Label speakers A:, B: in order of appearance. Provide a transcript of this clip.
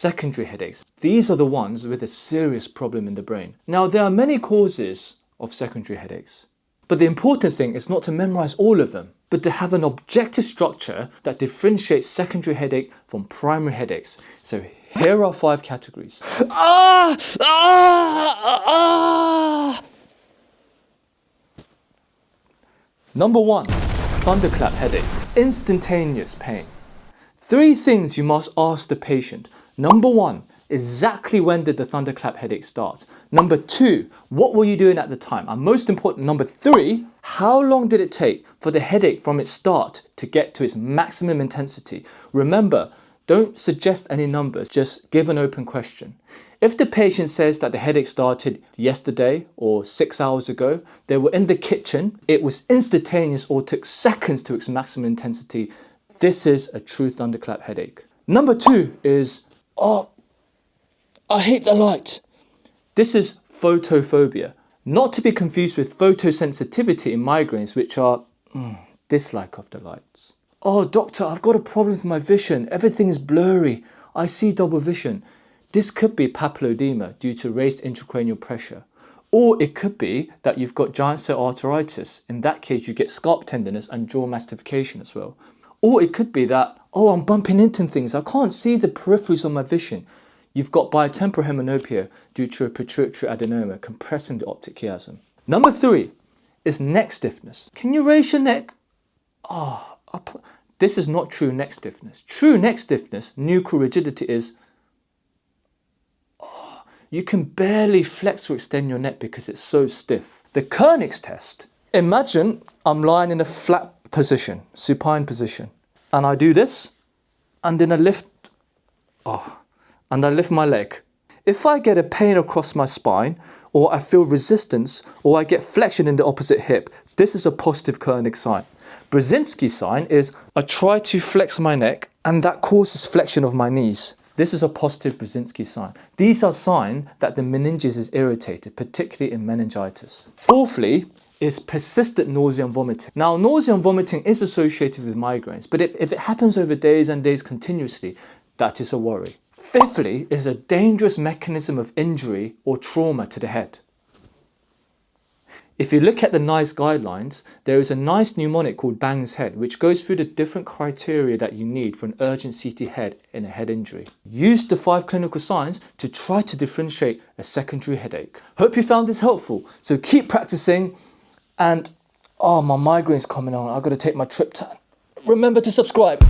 A: Secondary headaches. These are the ones with a serious problem in the brain. Now, there are many causes of secondary headaches, but the important thing is not to memorize all of them, but to have an objective structure that differentiates secondary headache from primary headaches. So here are 5 categories. Number 1, thunderclap headache, instantaneous pain. 3 things you must ask the patient. Number 1, exactly when did the thunderclap headache start? Number 2, what were you doing at the time? And most important, number 3, how long did it take for the headache from its start to get to its maximum intensity? Remember, don't suggest any numbers, just give an open question. If the patient says that the headache started yesterday or 6 hours ago, they were in the kitchen, it was instantaneous or took seconds to its maximum intensity, this is a true thunderclap headache. Number 2 is, I hate the light. This is photophobia, not to be confused with photosensitivity in migraines, which are dislike of the lights. Oh, doctor, I've got a problem with my vision. Everything is blurry. I see double vision. This could be papilledema due to raised intracranial pressure. Or it could be that you've got giant cell arteritis. In that case, you get scalp tenderness and jaw mastification as well. Or it could be that, I'm bumping into things. I can't see the peripheries of my vision. You've got bitemporal hemianopia due to a pituitary adenoma compressing the optic chiasm. Number 3 is neck stiffness. Can you raise your neck? This is not true neck stiffness. True neck stiffness, nuchal rigidity, is you can barely flex or extend your neck because it's so stiff. The Kernick's test. Imagine I'm lying in a flat position, supine position, and I do this, and then I lift my leg. If I get a pain across my spine, or I feel resistance, or I get flexion in the opposite hip, this is a positive Kernick sign. Brzezinski's sign is I try to flex my neck, and that causes flexion of my knees. This is a positive Brzezinski sign. These are signs that the meninges is irritated, particularly in meningitis. Fourthly is persistent nausea and vomiting. Now, nausea and vomiting is associated with migraines, but if it happens over days and days continuously, that is a worry. Fifthly is a dangerous mechanism of injury or trauma to the head. If you look at the NICE guidelines, there is a NICE mnemonic called Bang's Head, which goes through the different criteria that you need for an urgent CT head in a head injury. Use the 5 clinical signs to try to differentiate a secondary headache. Hope you found this helpful. So keep practicing, and my migraine's coming on. I've got to take my Triptan. Remember to subscribe.